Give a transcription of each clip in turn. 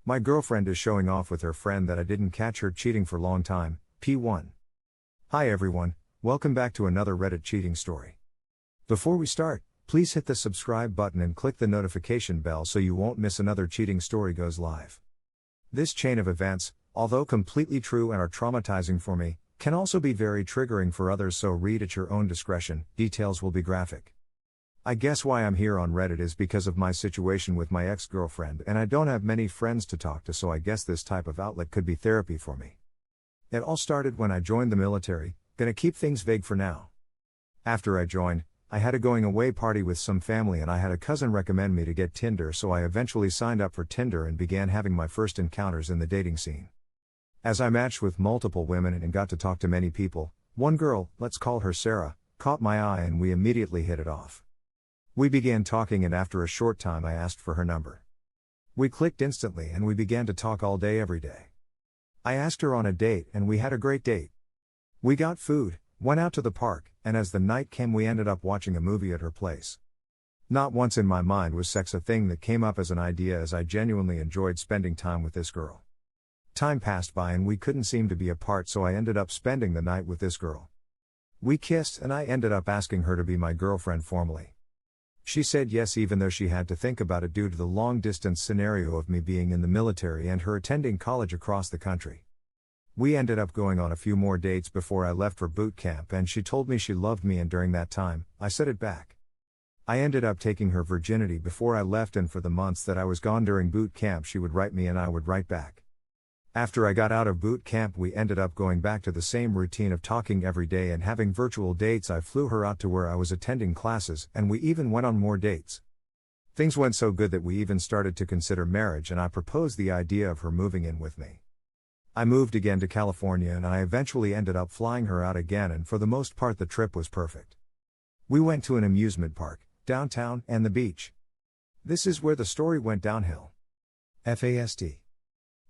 My girlfriend is showing off with her friend that I didn't catch her cheating for long time, P1. Hi everyone, welcome back to another Reddit cheating story. Before we start, please hit the subscribe button and click the notification bell so you won't miss another cheating story goes live. This chain of events, although completely true and are traumatizing for me, can also be very triggering for others, so read at your own discretion. Details will be graphic. I guess why I'm here on Reddit is because of my situation with my ex-girlfriend, and I don't have many friends to talk to, so I guess this type of outlet could be therapy for me. It all started when I joined the military, gonna keep things vague for now. After I joined, I had a going away party with some family and I had a cousin recommend me to get Tinder, so I eventually signed up for Tinder and began having my first encounters in the dating scene. As I matched with multiple women and got to talk to many people, one girl, let's call her Sarah, caught my eye and we immediately hit it off. We began talking and after a short time I asked for her number. We clicked instantly and we began to talk all day every day. I asked her on a date and we had a great date. We got food, went out to the park, and as the night came we ended up watching a movie at her place. Not once in my mind was sex a thing that came up as an idea, as I genuinely enjoyed spending time with this girl. Time passed by and we couldn't seem to be apart, so I ended up spending the night with this girl. We kissed and I ended up asking her to be my girlfriend formally. She said yes, even though she had to think about it due to the long distance scenario of me being in the military and her attending college across the country. We ended up going on a few more dates before I left for boot camp, and she told me she loved me, and during that time, I said it back. I ended up taking her virginity before I left, and for the months that I was gone during boot camp she would write me and I would write back. After I got out of boot camp we ended up going back to the same routine of talking every day and having virtual dates. I flew her out to where I was attending classes and we even went on more dates. Things went so good that we even started to consider marriage, and I proposed the idea of her moving in with me. I moved again to California and I eventually ended up flying her out again, and for the most part the trip was perfect. We went to an amusement park, downtown, and the beach. This is where the story went downhill. Fast.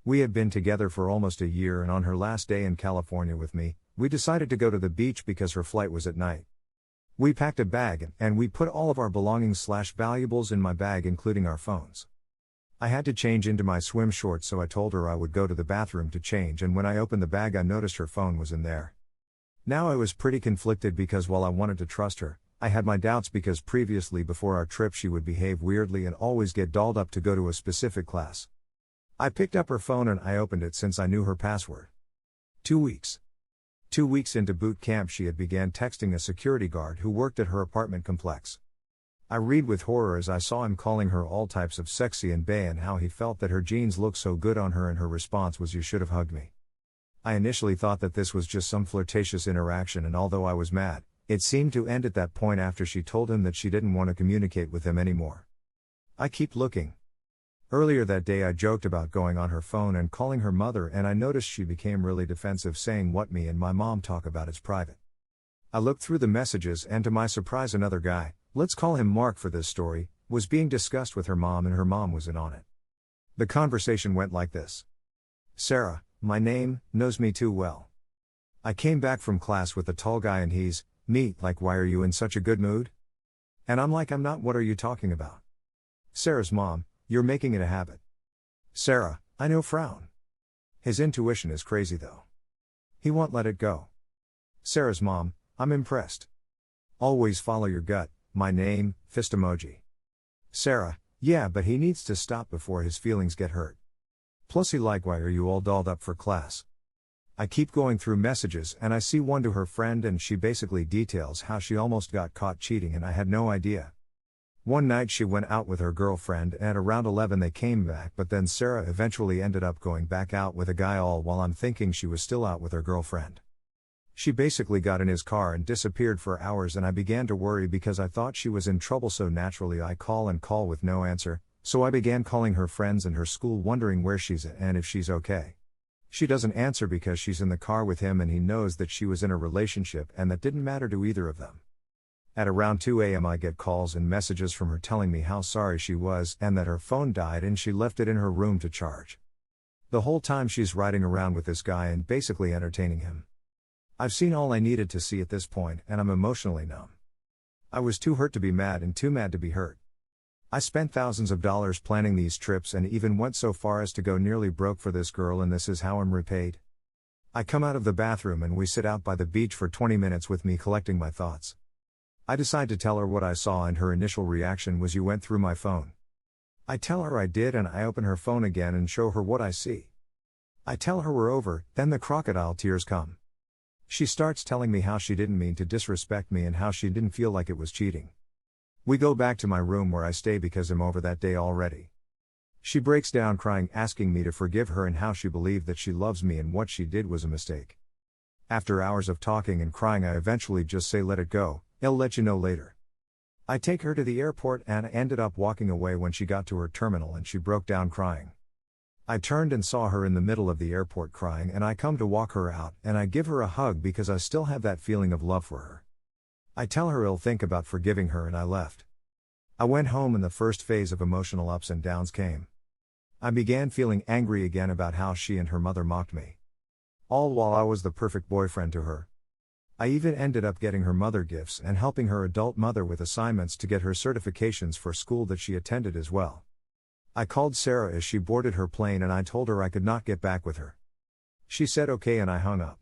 We had been together for almost a year, and on her last day in California with me, we decided to go to the beach because her flight was at night. We packed a bag and we put all of our belongings/valuables in my bag, including our phones. I had to change into my swim shorts, so I told her I would go to the bathroom to change, and when I opened the bag I noticed her phone was in there. Now I was pretty conflicted because while I wanted to trust her, I had my doubts because previously before our trip she would behave weirdly and always get dolled up to go to a specific class. I picked up her phone and I opened it since I knew her password. 2 weeks. 2 weeks into boot camp she had began texting a security guard who worked at her apartment complex. I read with horror as I saw him calling her all types of sexy and bae and how he felt that her jeans looked so good on her, and her response was, "You should have hugged me." I initially thought that this was just some flirtatious interaction, and although I was mad, it seemed to end at that point after she told him that she didn't want to communicate with him anymore. I keep looking. Earlier that day I joked about going on her phone and calling her mother, and I noticed she became really defensive, saying what me and my mom talk about is private. I looked through the messages and to my surprise another guy, let's call him Mark for this story, was being discussed with her mom, and her mom was in on it. The conversation went like this. Sarah, my name, knows me too well. I came back from class with a tall guy and he's, me, like, why are you in such a good mood? And I'm like, I'm not, what are you talking about? Sarah's mom, you're making it a habit. Sarah, I know, frown. His intuition is crazy though. He won't let it go. Sarah's mom, I'm impressed. Always follow your gut, my name, fist emoji. Sarah, yeah, but he needs to stop before his feelings get hurt. Plus he like, why are you all dolled up for class? I keep going through messages and I see one to her friend and she basically details how she almost got caught cheating and I had no idea. One night she went out with her girlfriend and at around 11 they came back, but then Sarah eventually ended up going back out with a guy, all while I'm thinking she was still out with her girlfriend. She basically got in his car and disappeared for hours, and I began to worry because I thought she was in trouble, so naturally I call and call with no answer, so I began calling her friends and her school wondering where she's at and if she's okay. She doesn't answer because she's in the car with him and he knows that she was in a relationship and that didn't matter to either of them. At around 2 a.m. I get calls and messages from her telling me how sorry she was and that her phone died and she left it in her room to charge. The whole time she's riding around with this guy and basically entertaining him. I've seen all I needed to see at this point and I'm emotionally numb. I was too hurt to be mad and too mad to be hurt. I spent thousands of dollars planning these trips and even went so far as to go nearly broke for this girl, and this is how I'm repaid. I come out of the bathroom and we sit out by the beach for 20 minutes with me collecting my thoughts. I decide to tell her what I saw, and her initial reaction was, "You went through my phone." I tell her I did, and I open her phone again and show her what I see. I tell her we're over, then the crocodile tears come. She starts telling me how she didn't mean to disrespect me and how she didn't feel like it was cheating. We go back to my room where I stay because I'm over that day already. She breaks down crying, asking me to forgive her and how she believed that she loves me and what she did was a mistake. After hours of talking and crying, I eventually just say, "Let it go, I'll let you know later." I take her to the airport and I ended up walking away when she got to her terminal and she broke down crying. I turned and saw her in the middle of the airport crying, and I come to walk her out and I give her a hug because I still have that feeling of love for her. I tell her I'll think about forgiving her and I left. I went home and the first phase of emotional ups and downs came. I began feeling angry again about how she and her mother mocked me. All while I was the perfect boyfriend to her. I even ended up getting her mother gifts and helping her adult mother with assignments to get her certifications for school that she attended as well. I called Sarah as she boarded her plane and I told her I could not get back with her. She said okay and I hung up.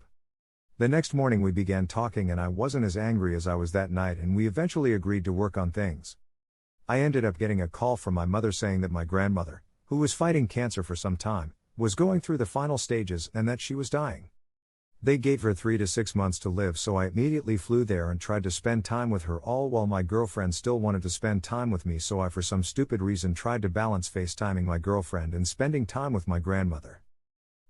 The next morning we began talking and I wasn't as angry as I was that night, and we eventually agreed to work on things. I ended up getting a call from my mother saying that my grandmother, who was fighting cancer for some time, was going through the final stages and that she was dying. They gave her 3 to 6 months to live, so I immediately flew there and tried to spend time with her, all while my girlfriend still wanted to spend time with me, so I for some stupid reason tried to balance FaceTiming my girlfriend and spending time with my grandmother.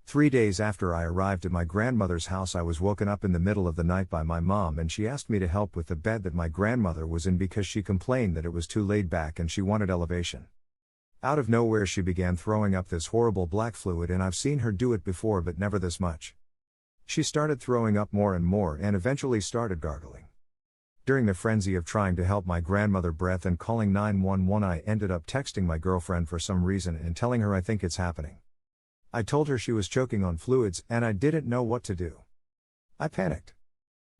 3 days after I arrived at my grandmother's house, I was woken up in the middle of the night by my mom, and she asked me to help with the bed that my grandmother was in because she complained that it was too laid back and she wanted elevation. Out of nowhere she began throwing up this horrible black fluid, and I've seen her do it before but never this much. She started throwing up more and more and eventually started gargling. During the frenzy of trying to help my grandmother breath and calling 911, I ended up texting my girlfriend for some reason and telling her I think it's happening. I told her she was choking on fluids and I didn't know what to do. I panicked.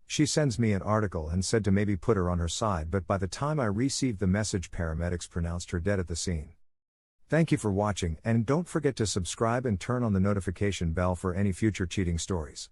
She sends me an article and said to maybe put her on her side, but by the time I received the message, paramedics pronounced her dead at the scene. Thank you for watching, and don't forget to subscribe and turn on the notification bell for any future cheating stories.